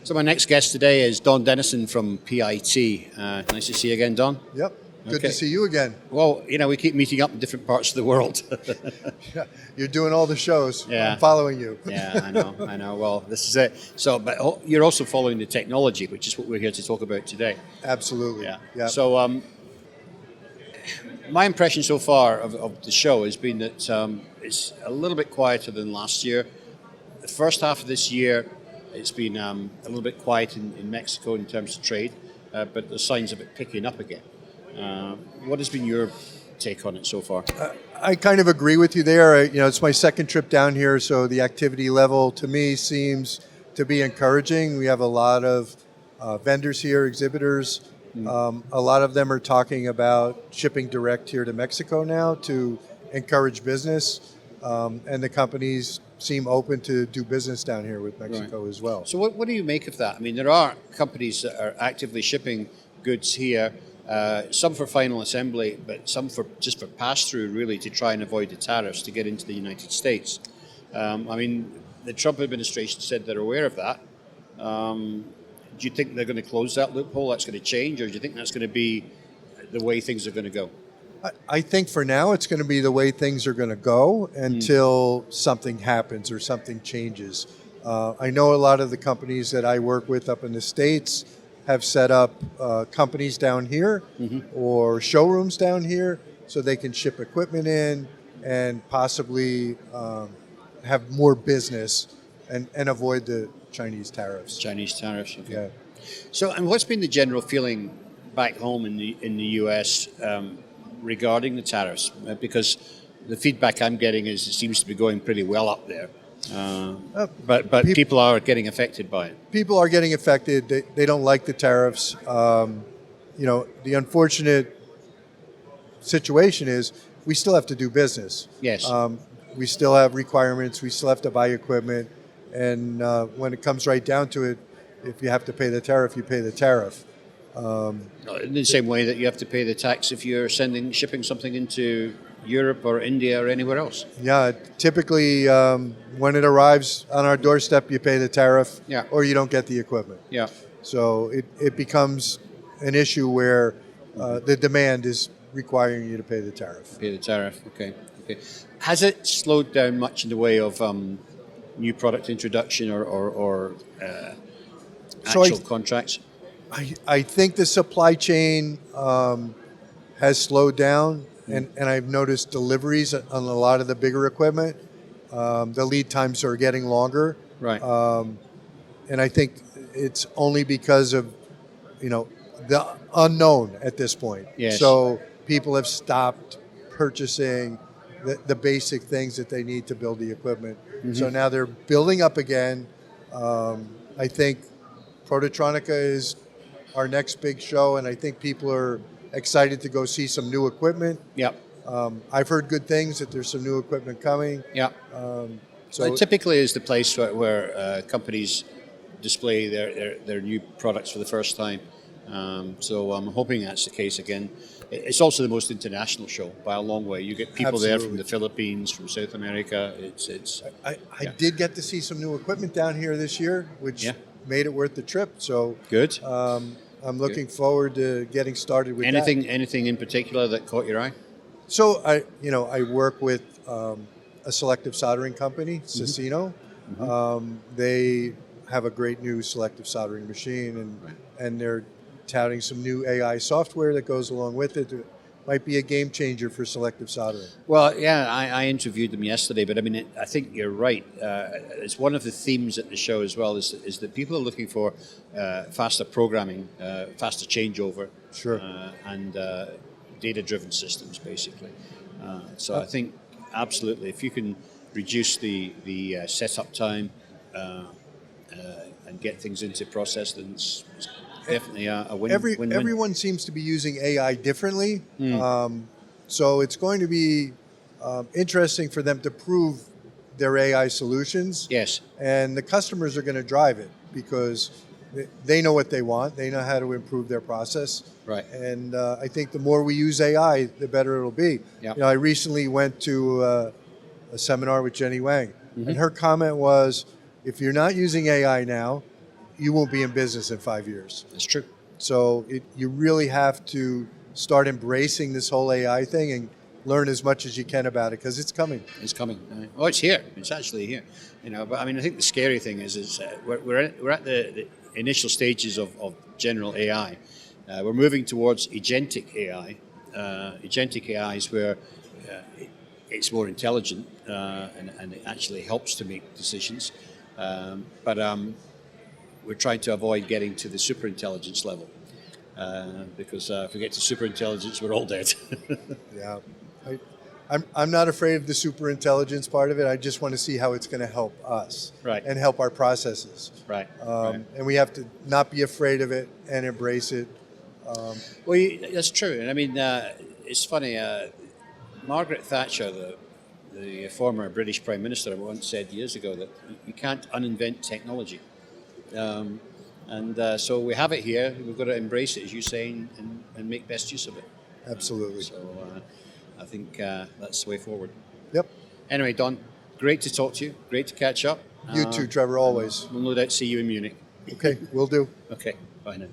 So my next guest today is Dennison from PIT. Nice to see you again, Don. Yep. Good to see you again. Well, we keep meeting up in different parts of the world. Yeah, you're doing all the shows. Yeah. I'm following you. Yeah, I know. Well, this is it. So, but you're also following the technology, which is what we're here to talk about today. Absolutely. Yeah. So, my impression so far of the show has been that it's a little bit quieter than last year. The first half of this year, it's been a little bit quiet in Mexico in terms of trade, but the signs of it picking up again. What has been your take on it so far? I kind of agree with you there. It's my second trip down here, so the activity level to me seems to be encouraging. We have a lot of vendors here, exhibitors. A lot of them are talking about shipping direct here to Mexico now to encourage business, and the companies seem open to do business down here with Mexico as well. So what do you make of that? I mean, there are companies that are actively shipping goods here, some for final assembly, but some just for pass-through, really, to try and avoid the tariffs to get into the United States. I mean, the Trump administration said they're aware of that. Do you think they're going to close that loophole? That's going to change, or do you think that's going to be the way things are going to go? I think for now it's going to be the way things are going to go until something happens or something changes. I know a lot of the companies that I work with up in the States have set up companies down here or showrooms down here so they can ship equipment in and possibly have more business and avoid the Chinese tariffs. Chinese tariffs, okay. Yeah. So, and what's been the general feeling back home in the US regarding the tariffs? Because the feedback I'm getting is it seems to be going pretty well up there. But people are getting affected by it. People are getting affected. They don't like the tariffs. The unfortunate situation is we still have to do business. Yes. We still have requirements. We still have to buy equipment. And when it comes right down to it, if you have to pay the tariff, you pay the tariff. In the same way that you have to pay the tax if you're shipping something into Europe or India or anywhere else. Yeah, typically when it arrives on our doorstep, you pay the tariff, or you don't get the equipment. Yeah. So it becomes an issue where the demand is requiring you to pay the tariff. Pay the tariff. Okay. Has it slowed down much in the way of new product introduction or actual contracts? I think the supply chain has slowed down, and I've noticed deliveries on a lot of the bigger equipment. The lead times are getting longer. Right. And I think it's only because of, the unknown at this point. Yes. So people have stopped purchasing the basic things that they need to build the equipment. So now they're building up again. I think Prototronica is our next big show, and I think people are excited to go see some new equipment. Yep. I've heard good things that there's some new equipment coming. Yeah. So it typically is the place where companies display their new products for the first time. So I'm hoping that's the case again. It's also the most international show by a long way. You get people there from the Philippines, from South America. I did get to see some new equipment down here this year, which made it worth the trip. So good. I'm looking forward to getting started with that. Anything in particular that caught your eye? So I work with a selective soldering company, Cicino. They have a great new selective soldering machine, and they're touting some new AI software that goes along with it. It might be a game changer for selective soldering. Well, yeah, I interviewed them yesterday, but I mean, I think you're right. It's one of the themes at the show as well is that people are looking for faster programming, faster changeover, and data-driven systems, basically. So I think absolutely, if you can reduce the setup time and get things into process, then it's definitely a win-win. Everyone seems to be using AI differently, so it's going to be interesting for them to prove their AI solutions. Yes. And the customers are going to drive it because they know what they want. They know how to improve their process. Right. And I think the more we use AI, the better it'll be. Yep. I recently went to a seminar with Jenny Wang, and her comment was, if you're not using AI now, you won't be in business in 5 years. That's true. So you really have to start embracing this whole AI thing and learn as much as you can about it, because it's coming. It's coming. Oh, it's here. It's actually here. But I mean, I think the scary thing is we're at the initial stages of general AI. We're moving towards agentic AI. Agentic AI is where it's more intelligent and it actually helps to make decisions. But we're trying to avoid getting to the superintelligence level because if we get to superintelligence, we're all dead. Yeah. I'm not afraid of the superintelligence part of it. I just want to see how it's going to help us and help our processes. Right. And we have to not be afraid of it and embrace it. Well, that's true. And I mean, it's funny. Margaret Thatcher, the former British Prime Minister, once said years ago that you can't uninvent technology. So we have it here. We've got to embrace it, as you say, and make best use of it. Absolutely. So I think that's the way forward. Yep. Anyway, Don, great to talk to you. Great to catch up. You too, Trevor, always. We'll no doubt see you in Munich. Okay, will do. Okay, bye now.